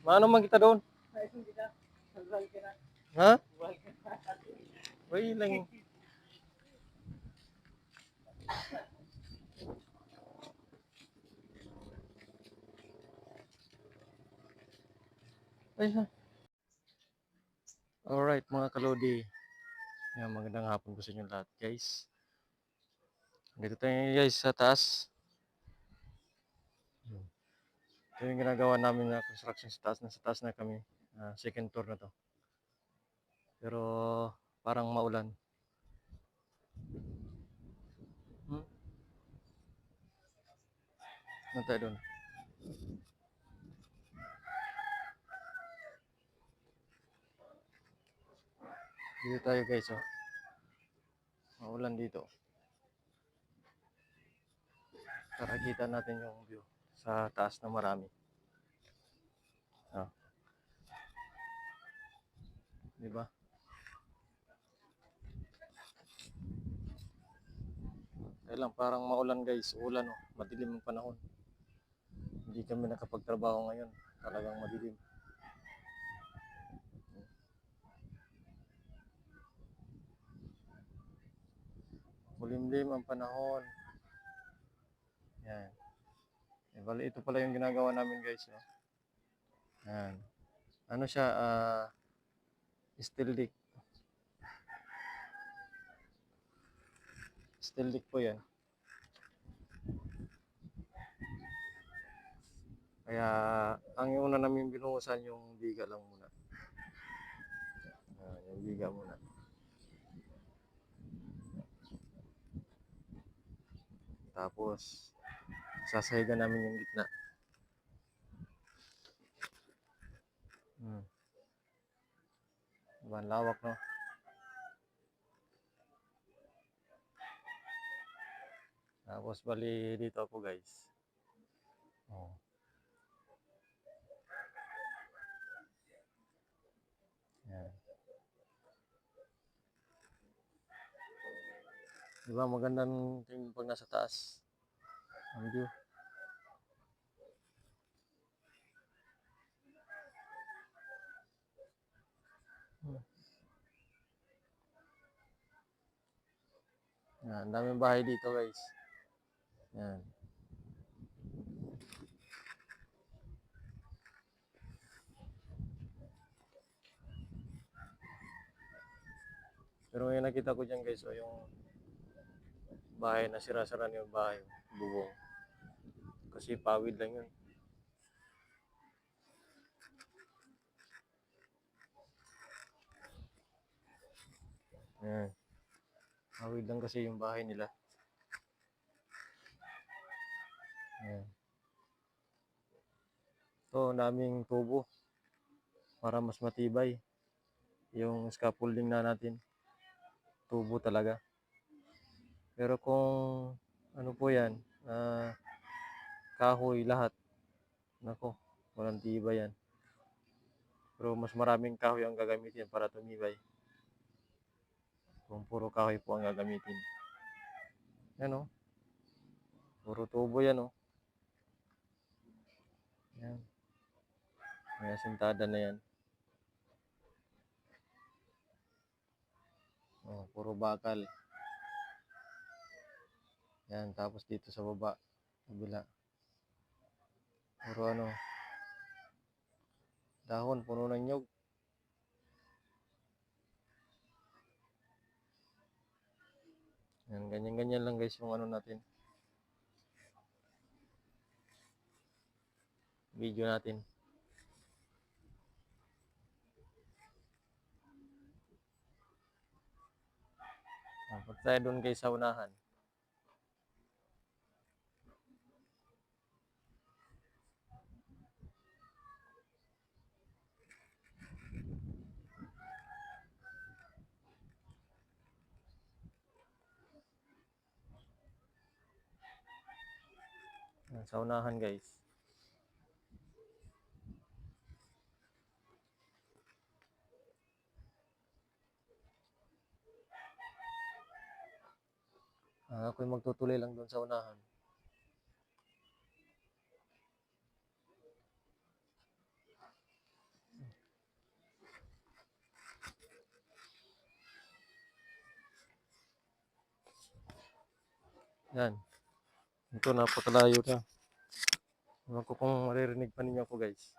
Mano man kita doon? Ha? Uy lang. Ay, alright mga kalodi. Yan, magandang hapon po sa inyo lahat guys. Dito tayo guys sa taas. Ito yung ginagawa namin na construction sa taas. Nasa taas na kami. Second tour na to. Pero parang maulan. Ano tayo doon? Dito tayo guys oh. Maulan dito. Para kita natin yung view sa taas na marami. Di ba? Kaya lang parang maulan guys. Ulan oh. Madilim ang panahon. Hindi kami nakapagtrabaho ngayon. Talagang madilim. Malimlim ang panahon. Yan. Bali, ito pala yung ginagawa namin guys. Oh. Yan. Ano siya? Steel deck. Steel deck po yan. Kaya ang una namin binuhusan yung biga lang muna. Yung biga muna. Tapos sasahigan namin yung gitna. Diba, lawak no? Tapos bali dito ako guys. Oh. Yan. Diba magandang tingin pag nasa taas. Ang view. Yan, daming bahay dito guys. Yan. Pero ngayon nakita ko dyan guys, oh, yung bahay na sira-sira na yung bahay, bubong. Kasi pawid lang yun. Yan. Pawid lang kasi yung bahay nila. Yan. Ito, naming tubo para mas matibay yung scaffolding na natin. Tubo talaga. Pero kung ano po yan, kahoy lahat, nako, walang tibay yan. Pero mas maraming kahoy ang gagamitin para tumibay. Kung puro kahoy po ang gagamitin. Yan o. Puro tubo yan o. Yan. May asintada na yan. Oh, puro bakal. Yan, tapos dito sa baba, kabila. Puro ano, dahon, puno ng nyog. Yan, ganyan-ganyan lang guys yung ano natin. Video natin. Punta tayo doon guys sa unahan. Yan, sa unahan guys. Ako'y magtutuloy lang doon sa unahan. Yan. Ito, napakalayo na. Ewan ko kung maririnig pa ninyo ako guys.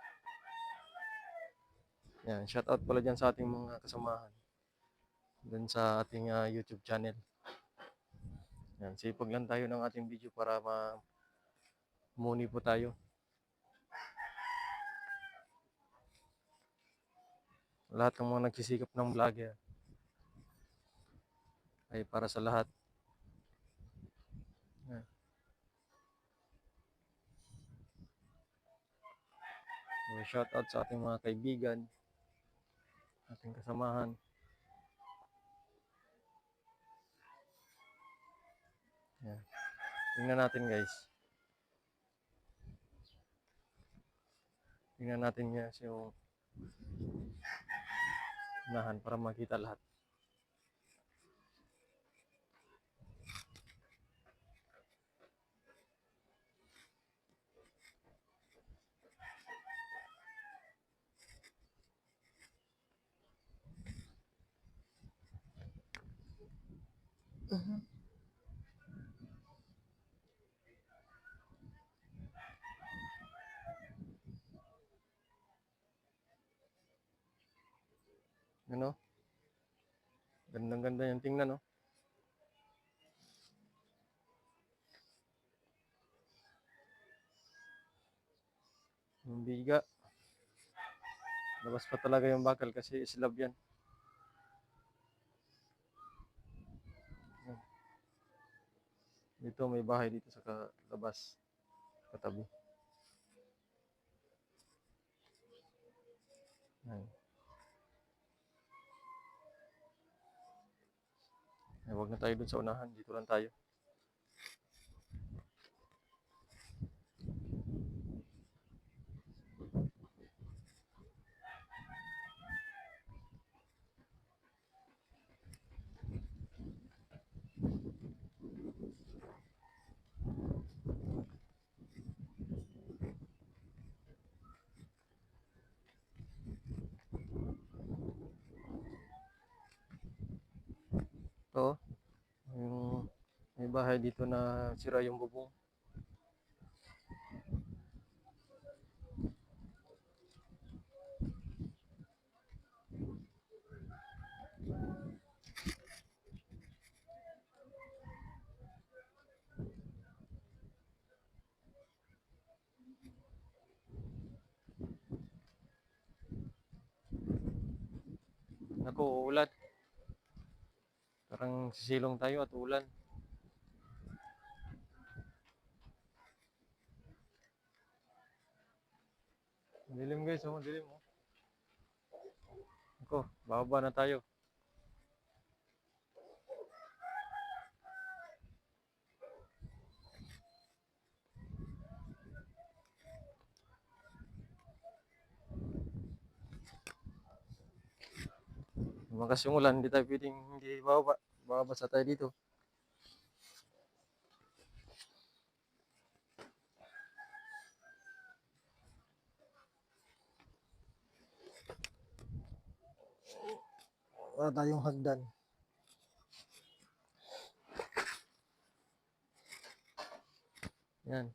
Yan, shoutout pala dyan sa ating mga kasamahan. Dun sa ating YouTube channel. Yan, sipag lang tayo ng ating video para muni po tayo. Lahat ng mga nagsisikap ng vlogger ay para sa lahat. Yan. So, shoutout sa ating mga kaibigan, ating kasamahan. Yan. Tingnan natin guys. Tingnan natin guys yung unahan para makita lahat. Ano? Gandang-ganda yung tingnan, no? Yung biga. Labas pa talaga yung bakal kasi slab yan. Dito may bahay dito sa labas. Katabi. Yan. Ay, wag na tayo dun sa unahan. Dito lang tayo. Ito, yung may bahay dito na sira yung bubong. Naku, uulan. Parang sisilong tayo at ulan. Dilim guys, oh, dilim oh. Ako, bababa na tayo. Lumakas yung ulan, hindi tayo pwedeng hindi bababa. Babasa tayo dito. Wala tayong hagdan. Yan.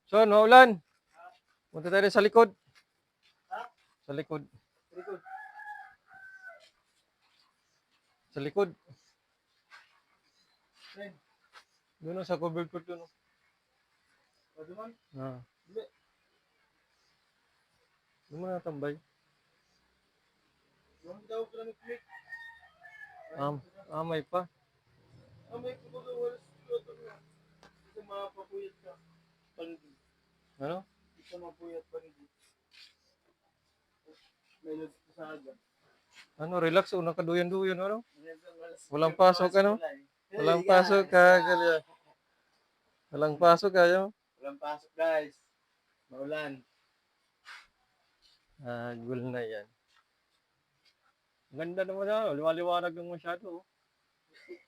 So, maulan. Punta tayo sa likod. Sa likod. Sa likod. Doon sa covered court doon. Doon? Ah. Doon mo natambay. Doon daw pala ni Click. May pa. May pa ba wala sa kasi mapapuyat ka. Panidi. Ano? Isa mapuyat panidi. May sa aga. Ano, relax o nakaduyan-duyan, ano? Walang pasok, ano? Walang pasok ka, galya. Walang pasok kayo. Walang pasok, guys. Maulan. Gul na yan. Ganda naman na, liwaliwanag ng masyado.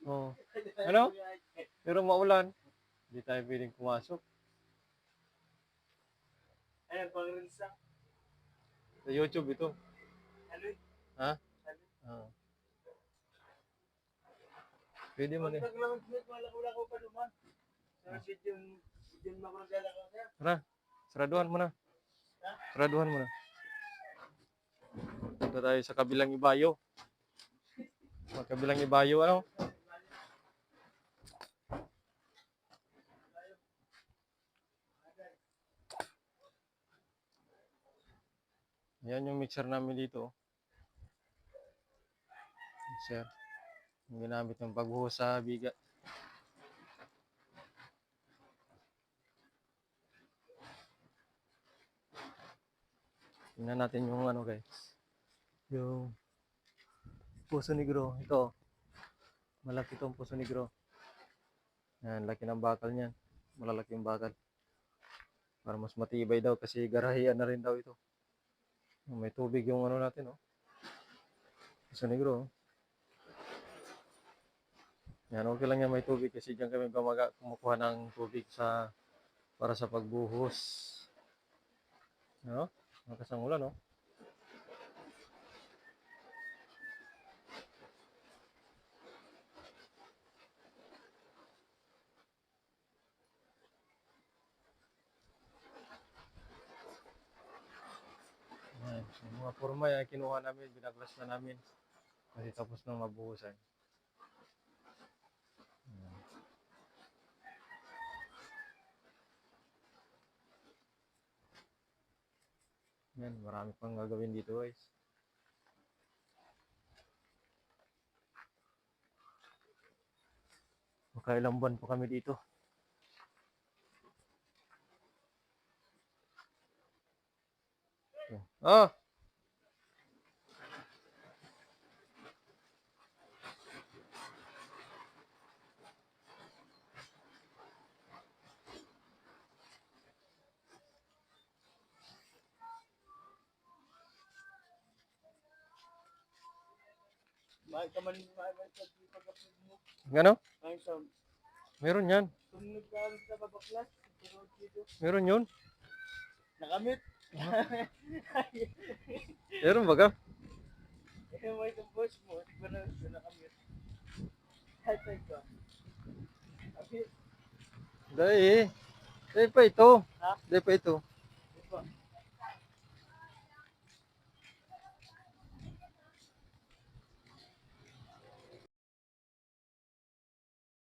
Oh. Ano? Pero maulan, hindi tayo pwedeng pumasok. Ayan, pang reels lang. Sa YouTube ito. Ano yun? Ha? Ano? Ah. Pwede mo Pag din. naglamang smith, wala ko pa naman. Sa video mo ako naglalakaw niya. Tara, saraduhan mo na. Ha? Saraduhan mo na. Punta tayo sa kabilang ibayo. Sa kabilang ibayo, ano? Ayan yung mixer namin dito. Mixer. Yung ginamit ng pagbuhos sa biga. Tingnan natin yung ano guys. Yung Puso Negro. Ito. Malaki itong Puso Negro. Yan, laki ng bakal niyan. Malalaki yung bakal. Para mas matibay daw kasi garahian na rin daw ito. May tubig yung ano natin, oh. Puso Negro, oh. Yan, okay lang yan may tubig kasi diyan kami kumukuha ng tubig para sa pagbuhos. Ano? Malakas ang ulan, oh. Yan, yung mga forma yan, kinuha namin, binaglas na namin. Kasi tapos nang mabuhusan. Yan, marami pang gagawin dito guys. Makailang buwan pa kami dito. Ah! Mahal ka man sa pag-upload mo. Gano? Mahal sa Meron yan. tumunod ka sa babaklas. Tumunod dito. Meron yun. Nakamit. Meron baga? Eh, may itong boss mo. Di ba na nakamit? Hashtag ka. Kapit. Dahil. Dahil pa ito. Ha? Dahil pa ito. Di ba?